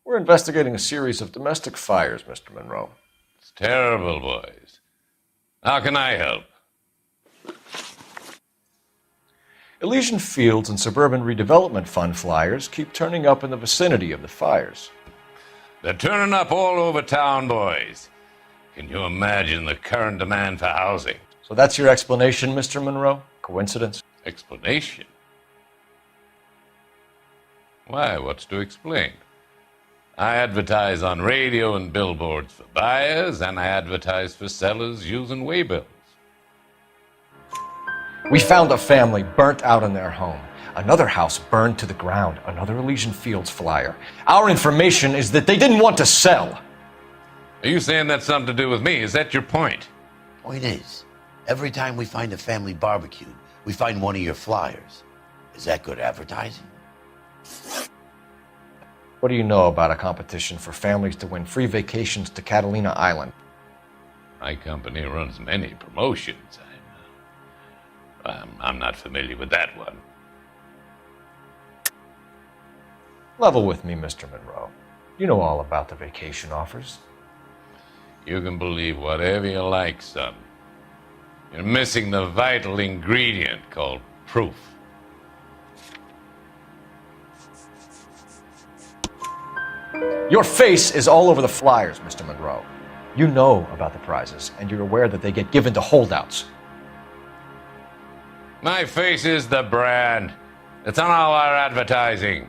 We're investigating a series of domestic fires, Mr. Monroe. It's terrible, boys. How can I help? Elysian Fields and Suburban Redevelopment Fund flyers keep turning up in the vicinity of the fires. They're turning up all over town, boys. Can you imagine the current demand for housing? So that's your explanation, Mr. Monroe? Coincidence? Explanation? Why, what's to explain? I advertise on radio and billboards for buyers, and I advertise for sellers using waybills. We found a family burnt out in their home. Another house burned to the ground. Another Elysian Fields flyer. Our information is that they didn't want to sell. Are you saying that's something to do with me? Is that your point? Point is, every time we find a family barbecued, we find one of your flyers. Is that good advertising? What do you know about a competition for families to win free vacations to Catalina Island? My company runs many promotions. I'm not familiar with that one. Level with me, Mr. Monroe. You know all about the vacation offers. You can believe whatever you like, son. You're missing the vital ingredient called proof. Your face is all over the flyers, Mr. Monroe. You know about the prizes, and you're aware that they get given to holdouts. My face is the brand. It's on all our advertising.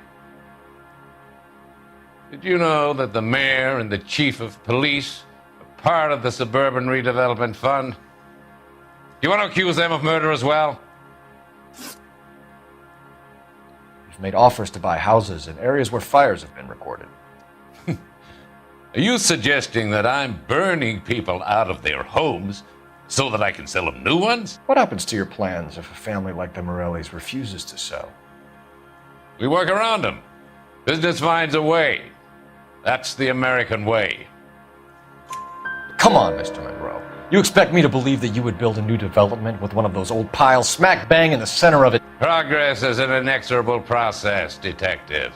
Did you know that the mayor and the chief of police are part of the Suburban Redevelopment Fund? Do you want to accuse them of murder as well? You've made offers to buy houses in areas where fires have been recorded. Are you suggesting that I'm burning people out of their homes so that I can sell them new ones? What happens to your plans if a family like the Morellis refuses to sell? We work around them. Business finds a way. That's the American way. Come on, Mr. Monroe. You expect me to believe that you would build a new development with one of those old piles smack bang in the center of it? Progress is an inexorable process, detective.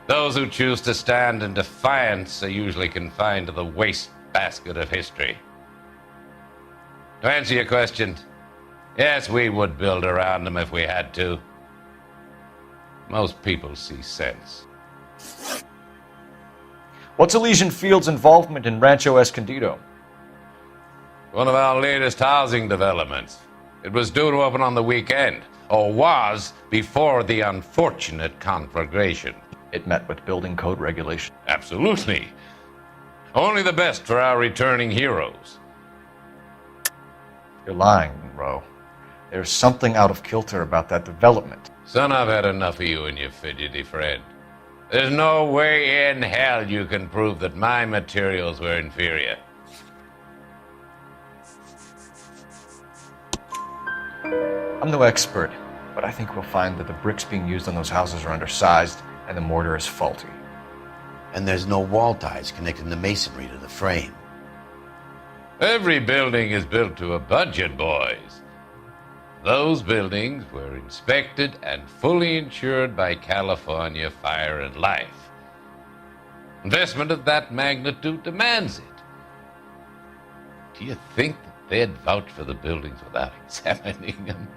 Those who choose to stand in defiance are usually confined to the wastebasket of history. To answer your question, yes, we would build around them if we had to. Most people see sense. What's Elysian Fields' involvement in Rancho Escondido? One of our latest housing developments. It was due to open on the weekend, or was before the unfortunate conflagration. It met with building code regulation. Absolutely. Only the best for our returning heroes. You're lying, Monroe. There's something out of kilter about that development. Son, I've had enough of you and your fidgety friend. There's no way in hell you can prove that my materials were inferior. I'm no expert, but I think we'll find that the bricks being used on those houses are undersized and the mortar is faulty. And there's no wall ties connecting the masonry to the frame. Every building is built to a budget, boys. Those buildings were inspected and fully insured by California Fire and Life. Investment of that magnitude demands it. Do you think that they'd vouch for the buildings without examining them?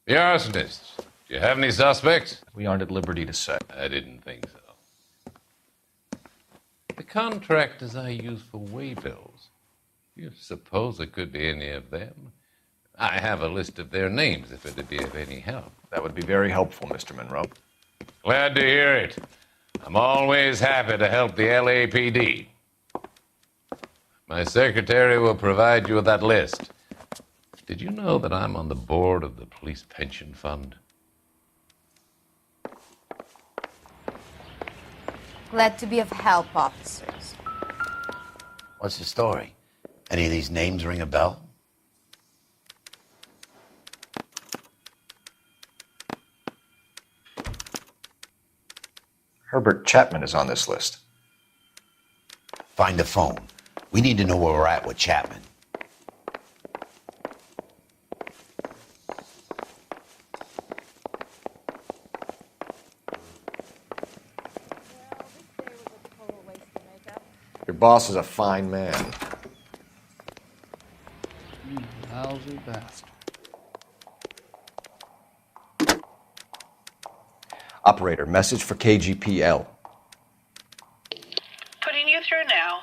The arsonists, do you have any suspects? We aren't at liberty to say. I didn't think so. The contractors I use for waybills, do you suppose it could be any of them? I have a list of their names if it'd be of any help. That would be very helpful, Mr. Monroe. Glad to hear it. I'm always happy to help the LAPD. My secretary will provide you with that list. Did you know that I'm on the board of the police pension fund? Glad to be of help, officers. What's the story? Any of these names ring a bell? Herbert Chapman is on this list. Find a phone. We need to know where we're at with Chapman. Your boss is a fine man. You lousy bastard. Operator, message for KGPL. Putting you through now.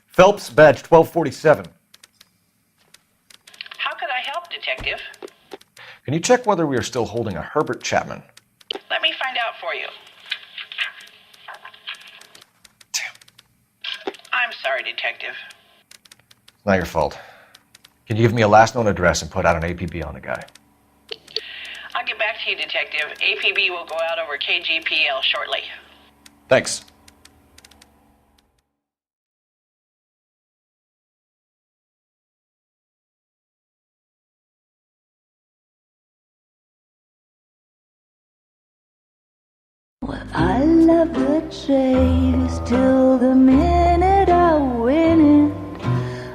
Phelps, badge 1247. How could I help, Detective? Can you check whether we are still holding a Herbert Chapman? Let me find out for you. Damn. I'm sorry, Detective. It's not your fault. Can you give me a last known address and put out an APB on the guy? I'll get back to you, Detective. APB will go out over KGPL shortly. Thanks. Well, I love the chase till the minute I win it.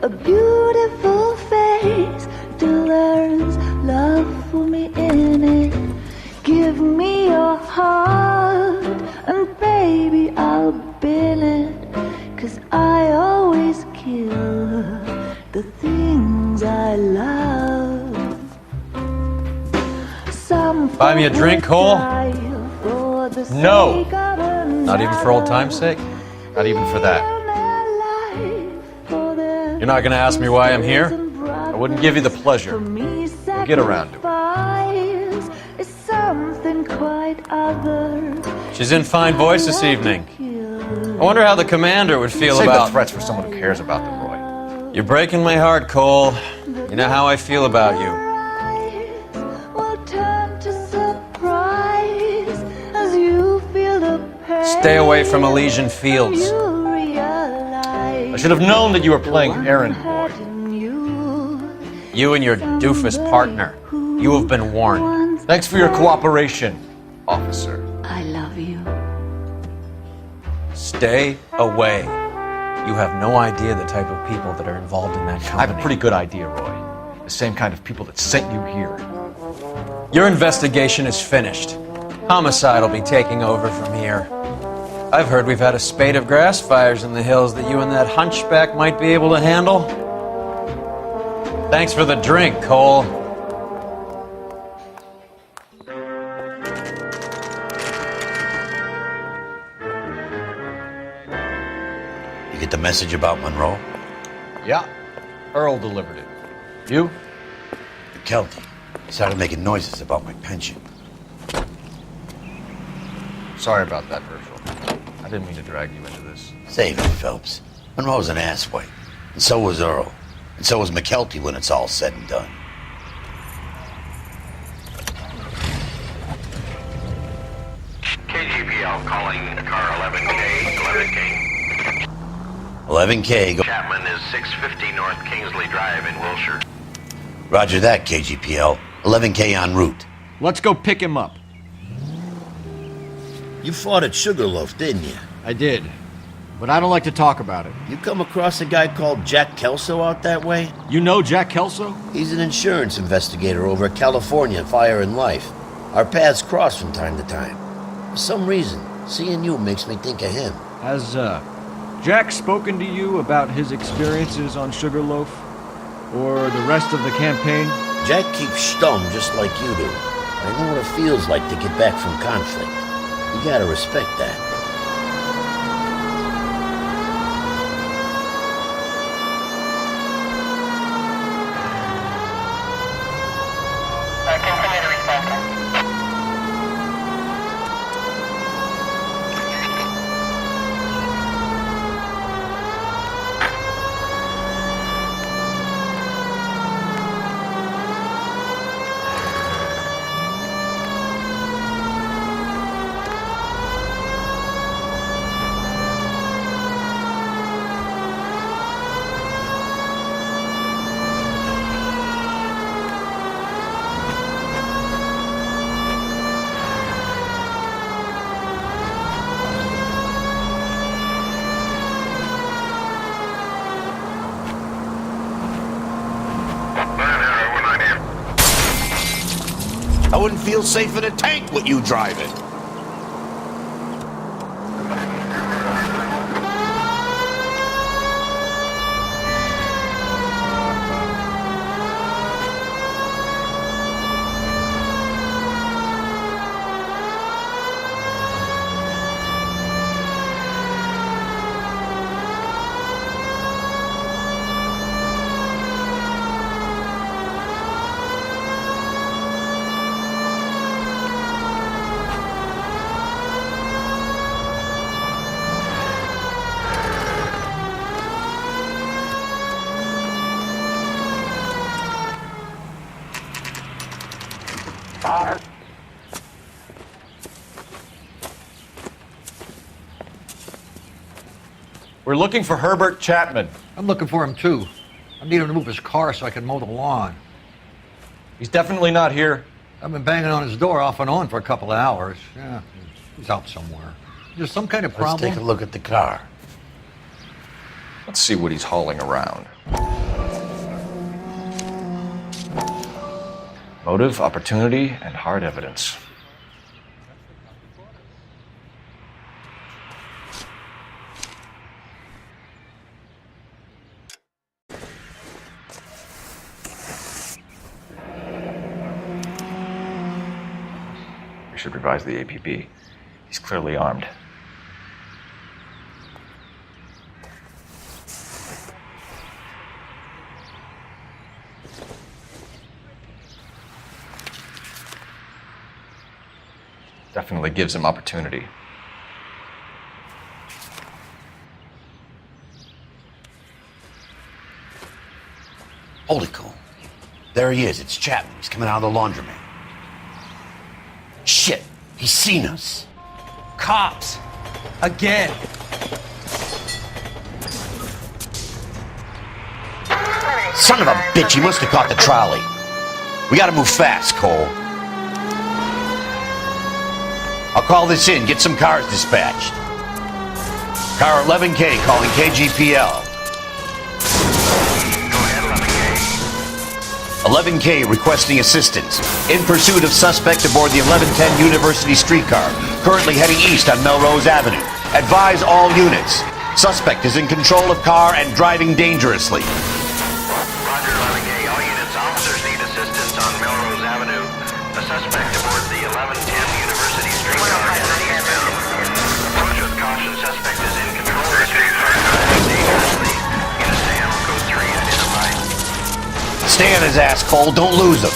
A beautiful face till there's love for me in it. Give me your heart and baby I'll bill it. 'Cause I always kill the things I love. Some Buy me a drink, Cole? No. Not even for old time's sake? Not even for that. You're not gonna ask me why I'm here? I wouldn't give you the pleasure. We'll get around to it. She's in fine voice this evening. I wonder how the commander would feel Save about... the threats for someone who cares about them, Roy. You're breaking my heart, Cole. You know how I feel about you. Stay away from Elysian Fields. I should have known that you were playing errand boy. You and your doofus partner. You have been warned. Thanks for your cooperation, officer. I love you. Stay away. You have no idea the type of people that are involved in that I company. have a pretty good idea, Roy. The same kind of people that sent you here. Your investigation is finished. Homicide will be taking over from here. I've heard we've had a spate of grass fires in the hills that you and that hunchback might be able to handle. Thanks for the drink, Cole. You get the message about Monroe? Yeah, Earl delivered it. You? Kelty started making noises about my pension. Sorry about that, Herschel. I didn't mean to drag you into this. Save it, Phelps. Monroe's an asswipe. And so was Earl. And so was McKelty when it's all said and done. KGPL calling car 11K, 11K. 11K, go. Chapman is 650 North Kingsley Drive in Wilshire. Roger that, KGPL. 11K en route. Let's go pick him up. You fought at Sugarloaf, didn't you? I did, but I don't like to talk about it. You come across a guy called Jack Kelso out that way? You know Jack Kelso? He's an insurance investigator over at California Fire and Life. Our paths cross from time to time. For some reason, seeing you makes me think of him. Has, Jack spoken to you about his experiences on Sugarloaf? Or the rest of the campaign? Jack keeps stum just like you do. I know what it feels like to get back from conflict. You gotta respect that. Continue to respond. I wouldn't feel safe in a tank with you driving. We're looking for Herbert Chapman. I'm looking for him, too. I need him to move his car so I can mow the lawn. He's definitely not here. I've been banging on his door off and on for a couple of hours. Yeah, he's out somewhere. There's some kind of problem. Let's take a look at the car. Let's see what he's hauling around. Motive, opportunity, and hard evidence. We should revise the APB. He's clearly armed. Definitely gives him opportunity. Holy cool. There he is. It's Chapman. He's coming out of the laundromat. Shit. He's seen us. Cops! Again! Son of a bitch. He must have caught the trolley. We gotta move fast, Cole. I'll call this in. Get some cars dispatched. Car 11K calling KGPL. Go ahead, 11K. 11K requesting assistance. In pursuit of suspect aboard the 1110 University streetcar. Currently heading east on Melrose Avenue. Advise all units. Suspect is in control of car and driving dangerously. Roger, 11K. All units, officers need assistance on Melrose Avenue. A suspect aboard the 1110 University streetcar heading eastbound. Approach with caution. Suspect is in control of the streetcar, driving dangerously. Unit SAM, code 3 identified. Stay on his ass, Cole. Don't lose him.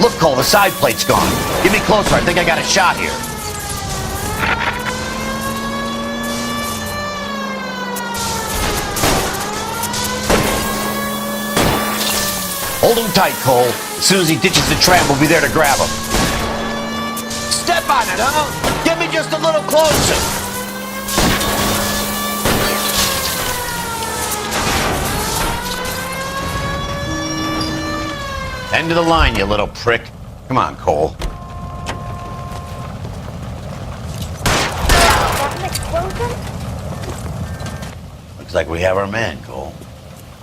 Look, Cole, the side plate's gone. Get me closer. I think I got a shot here. Hold him tight, Cole. As soon as he ditches the tram, we'll be there to grab him. Step on it, huh? Get me just a little closer. End of the line, you little prick. Come on, Cole. Looks like we have our man, Cole.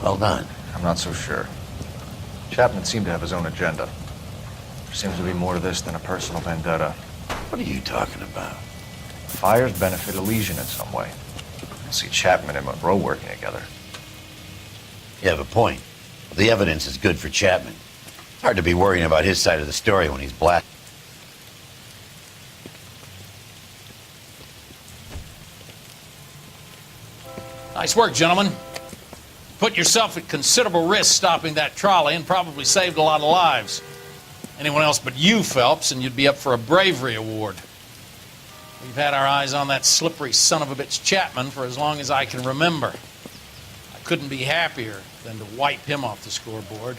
Well done. I'm not so sure. Chapman seemed to have his own agenda. There seems to be more to this than a personal vendetta. What are you talking about? Fires benefit Elysian in some way. I see Chapman and Monroe working together. You have a point. The evidence is good for Chapman. It's hard to be worrying about his side of the story when he's black. Nice work, gentlemen. Put yourself at considerable risk stopping that trolley and probably saved a lot of lives. Anyone else but you, Phelps, and you'd be up for a bravery award. We've had our eyes on that slippery son of a bitch Chapman for as long as I can remember. I couldn't be happier than to wipe him off the scoreboard.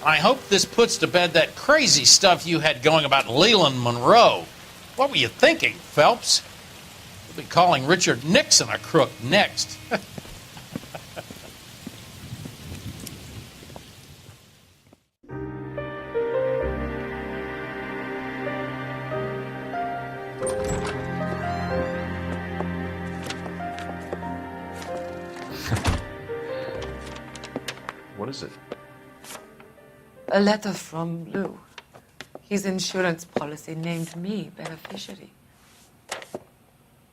I hope this puts to bed that crazy stuff you had going about Leland Monroe. What were you thinking, Phelps? We'll be calling Richard Nixon a crook next. What is it? A letter from Lou. His insurance policy named me beneficiary.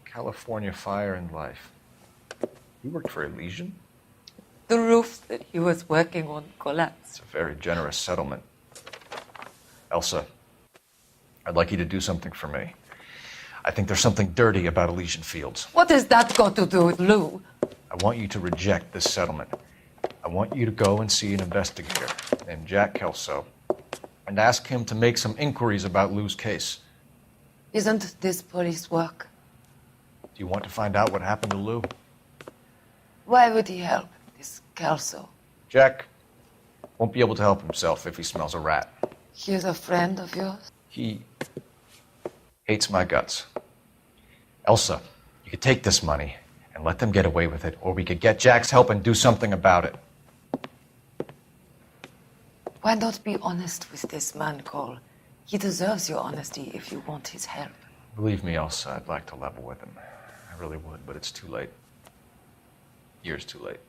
California Fire and Life. You worked for Elysian? The roof that he was working on collapsed. It's a very generous settlement. Elsa, I'd like you to do something for me. I think there's something dirty about Elysian Fields. What has that got to do with Lou? I want you to reject this settlement. I want you to go and see an investigator named Jack Kelso and ask him to make some inquiries about Lou's case. Isn't this police work? Do you want to find out what happened to Lou? Why would he help this Kelso? Jack, Won't be able to help himself if he smells a rat. He is a friend of yours? He hates my guts. Elsa, you could take this money and let them get away with it, or we could get Jack's help and do something about it. Why not be honest with this man, Cole? He deserves your honesty if you want his help. Believe me, Elsa, I'd like to level with him. I really would, but it's too late. Years too late.